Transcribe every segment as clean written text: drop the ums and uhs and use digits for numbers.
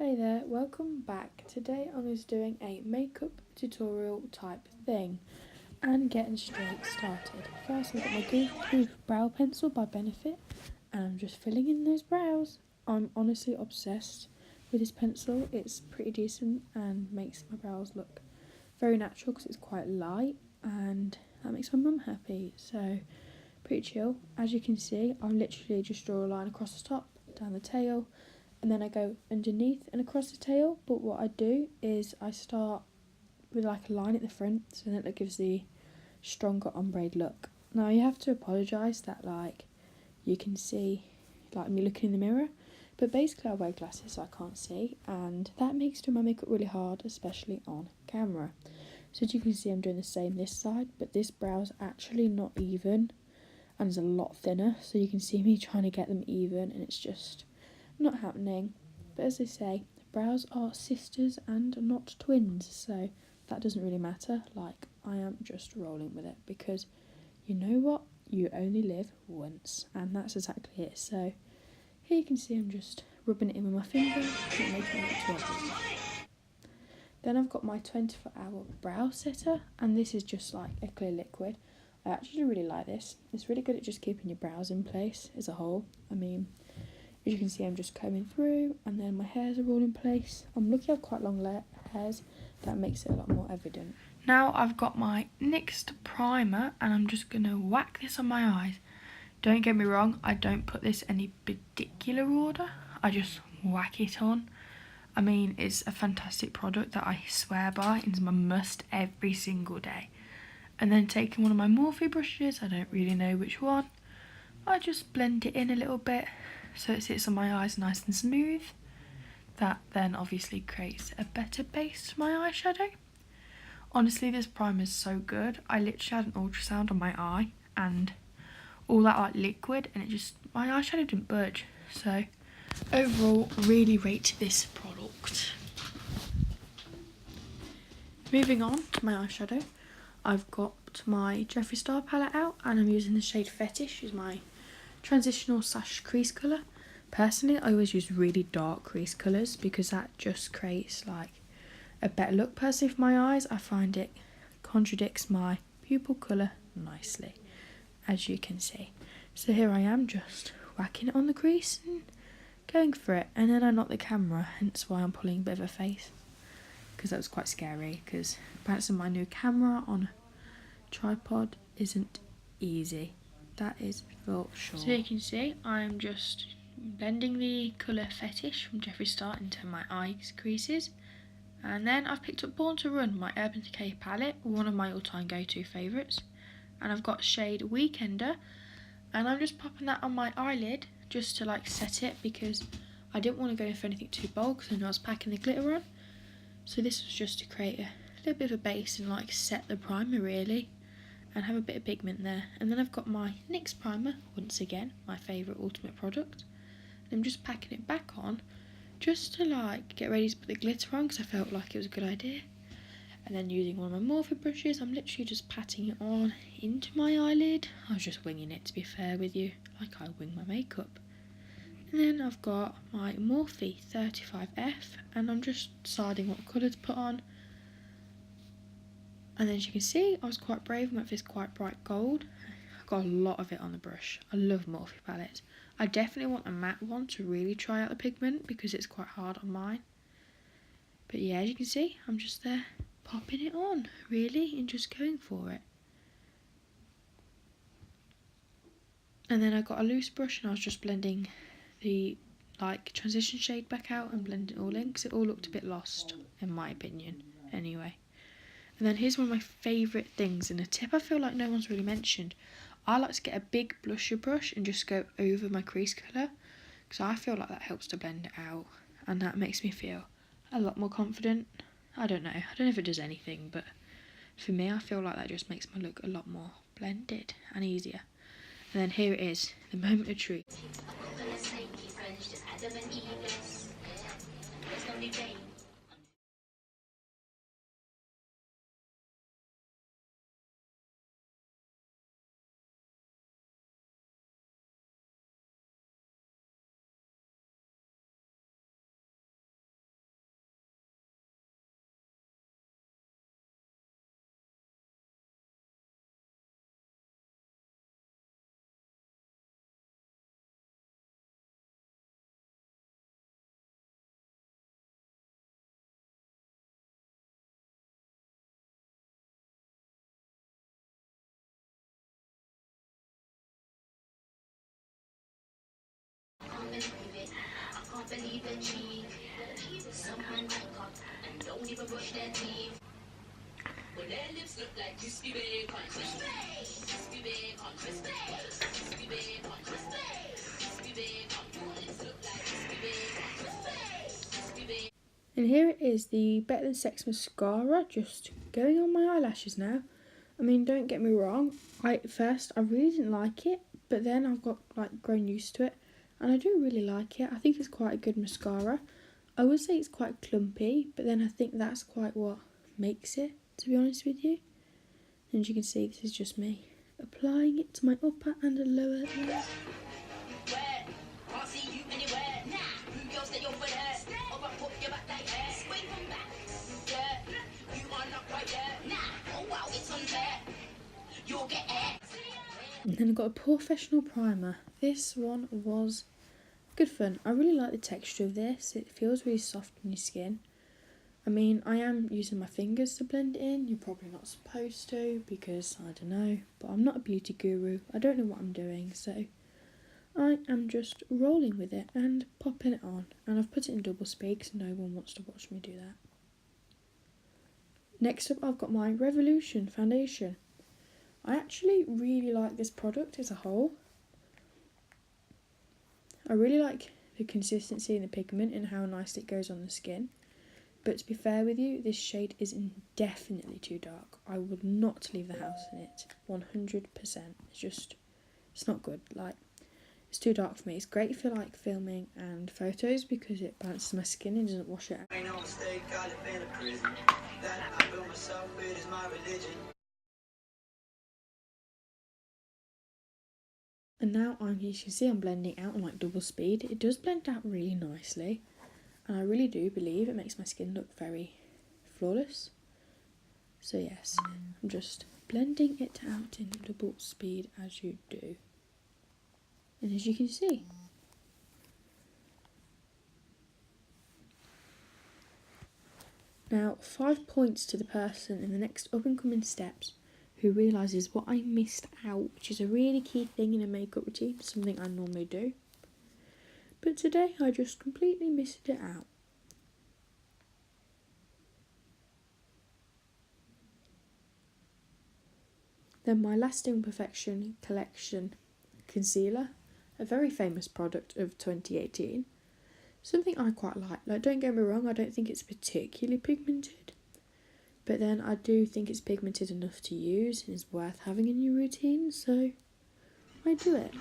Hey there, welcome back. Today I'm just doing a makeup tutorial type thing and getting straight started. First I've got my Good Proof Brow Pencil by Benefit and I'm just filling in those brows. I'm honestly obsessed with this pencil. It's pretty decent and makes my brows look very natural because it's quite light and that makes my mum happy. So pretty chill. As you can see, I literally just draw a line across the top, down the tail, and then I go underneath and across the tail. But what I do is I start with like a line at the front, so that it gives the stronger ombre look. Now you have to apologise that like you can see like me looking in the mirror, but basically I wear glasses so I can't see, and that makes doing my makeup really hard, especially on camera. So as you can see, I'm doing the same this side, but this brow's actually not even and is a lot thinner, so you can see me trying to get them even and it's just not happening. But as they say, brows are sisters and not twins, so that doesn't really matter. Like, I am just rolling with it because you know what, you only live once, and that's exactly it. So here you can see I'm just rubbing it in with my finger, not making it too obvious. Then I've got my 24-hour brow setter, and this is just like a clear liquid. I actually really like this. It's really good at just keeping your brows in place as a whole. I mean, as you can see, I'm just combing through and then my hairs are all in place. I'm lucky I have quite long hairs, that makes it a lot more evident. Now I've got my NYX primer and I'm just going to whack this on my eyes. Don't get me wrong, I don't put this in any particular order, I just whack it on. I mean, it's a fantastic product that I swear by, it's my must every single day. And then taking one of my Morphe brushes, I don't really know which one, I just blend it in a little bit so it sits on my eyes nice and smooth. That then obviously creates a better base for my eyeshadow. Honestly, this primer is so good. I literally had an ultrasound on my eye and all that like liquid, and it just, my eyeshadow didn't budge. So overall, really rate this product. Moving on to my eyeshadow, I've got my Jeffree Star palette out and I'm using the shade Fetish as my transitional / crease colour. Personally, I always use really dark crease colours because that just creates like a better look personally for my eyes. I find it contradicts my pupil colour nicely, as you can see. So here I am just whacking it on the crease and going for it, and then I knocked the camera, hence why I'm pulling a bit of a face, because that was quite scary, because balancing my new camera on a tripod isn't easy. That is for sure. So you can see I'm just blending the colour Fetish from Jeffree Star into my eyes creases, and then I've picked up Born to Run, my Urban Decay palette, one of my all-time go-to favourites, and I've got shade Weekender, and I'm just popping that on my eyelid just to like set it, because I didn't want to go in for anything too bold because I know I was packing the glitter on. So this was just to create a little bit of a base and like set the primer really, and have a bit of pigment there. And then I've got my NYX primer, once again my favourite ultimate product, and I'm just packing it back on just to like get ready to put the glitter on because I felt like it was a good idea. And then using one of my Morphe brushes, I'm literally just patting it on into my eyelid. I was just winging it, to be fair with you, like I wing my makeup. And then I've got my Morphe 35F and I'm just deciding what colour to put on. And then as you can see, I was quite brave and went for this quite bright gold. I got a lot of it on the brush. I love Morphe palettes. I definitely want a matte one to really try out the pigment because it's quite hard on mine. But yeah, as you can see, I'm just there popping it on really and just going for it. And then I got a loose brush and I was just blending the like transition shade back out and blend it all in because it all looked a bit lost in my opinion anyway. And then here's one of my favourite things, and a tip I feel like no one's really mentioned. I like to get a big blusher brush and just go over my crease colour because I feel like that helps to blend it out and that makes me feel a lot more confident. I don't know if it does anything, but for me I feel like that just makes my look a lot more blended and easier. And then here it is, the moment of truth. And here it is, the Better Than Sex mascara, just going on my eyelashes now. I mean, don't get me wrong, at first I really didn't like it, but then I've got grown used to it, and I do really like it. I think it's quite a good mascara. I would say it's quite clumpy, but then I think that's quite what makes it, to be honest with you. And as you can see, this is just me applying it to my upper and lower lip. And then I've got a professional primer. This one was good fun. I really like the texture of this. It feels really soft on your skin. I mean, I am using my fingers to blend it in. You're probably not supposed to because, I don't know, but I'm not a beauty guru. I don't know what I'm doing, so I am just rolling with it and popping it on. And I've put it in double speed because no one wants to watch me do that. Next up, I've got my Revolution foundation. I actually really like this product as a whole. I really like the consistency and the pigment and how nice it goes on the skin. But to be fair with you, this shade is definitely too dark. I would not leave the house in it, 100%. It's not good. It's too dark for me. It's great for filming and photos because it balances my skin and doesn't wash it out. Ain't no mistake, I live in a prison. That I built myself, it is my religion. And now as you can see, I'm blending out on double speed. It does blend out really nicely. And I really do believe it makes my skin look very flawless. So yes, I'm just blending it out in double speed as you do. And as you can see, now 5 points to the person in the next up and coming steps who realises what I missed out, which is a really key thing in a makeup routine, something I normally do. But today I just completely missed it out. Then my Lasting Perfection Collection Concealer, a very famous product of 2018. Something I quite like. Don't get me wrong, I don't think it's particularly pigmented. But then I do think it's pigmented enough to use and is worth having in your routine, so I do it.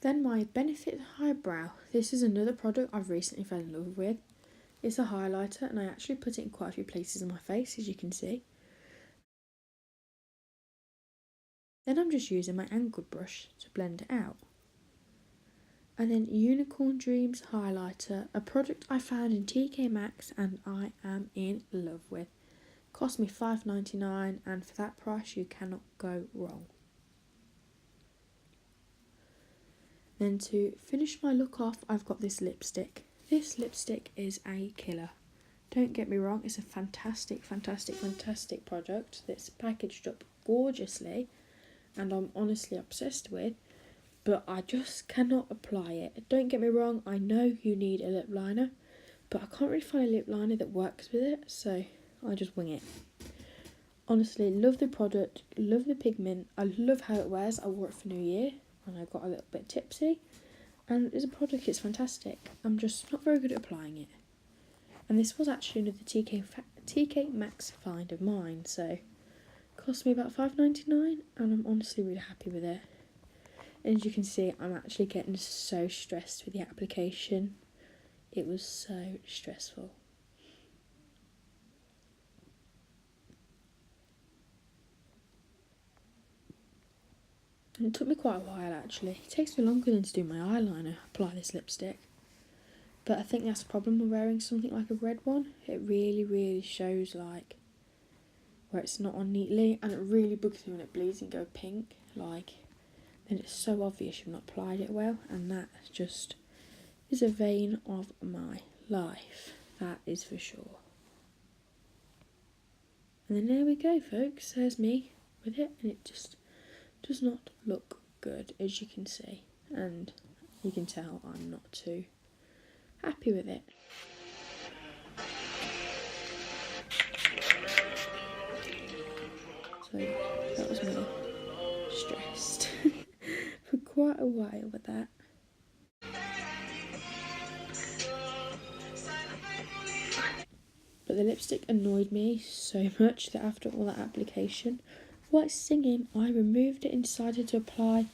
Then my Benefit Highbrow. This is another product I've recently fell in love with. It's a highlighter and I actually put it in quite a few places on my face, as you can see. Then I'm just using my angled brush to blend it out. And then Unicorn Dreams Highlighter, a product I found in TK Maxx and I am in love with. Cost me $5.99 and for that price you cannot go wrong. Then to finish my look off, I've got this lipstick. This lipstick is a killer. Don't get me wrong, it's a fantastic product that's packaged up gorgeously and I'm honestly obsessed with. But I just cannot apply it. Don't get me wrong, I know you need a lip liner, but I can't really find a lip liner that works with it, so I just wing it. Honestly, love the product, love the pigment, I love how it wears. I wore it for New Year and I got a little bit tipsy, and as a product it's fantastic. I'm just not very good at applying it. And this was actually another TK Maxx find of mine, so it cost me about $5.99 and I'm honestly really happy with it. And as you can see, I'm actually getting so stressed with the application. It was so stressful. And it took me quite a while actually. It takes me longer than to do my eyeliner, apply this lipstick. But I think that's the problem with wearing something like a red one. It really shows where it's not on neatly, and it really bugs me when it bleeds and go pink. Then it's so obvious you've not applied it well, and that just is a vein of my life, that is for sure. And then there we go, folks. There's me with it, and it just does not look good, as you can see. And you can tell I'm not too happy with it. So that was me stressed for quite a while with that. But the lipstick annoyed me so much that after all that application, while singing, I removed it and decided to apply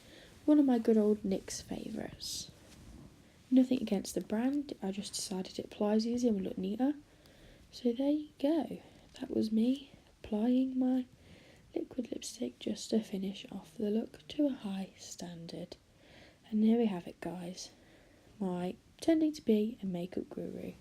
one of my good old NYX favourites. Nothing against the brand, I just decided it applies easier and will look neater. So there you go. That was me applying my liquid lipstick just to finish off the look to a high standard. And there we have it, guys. My pretending to be a makeup guru.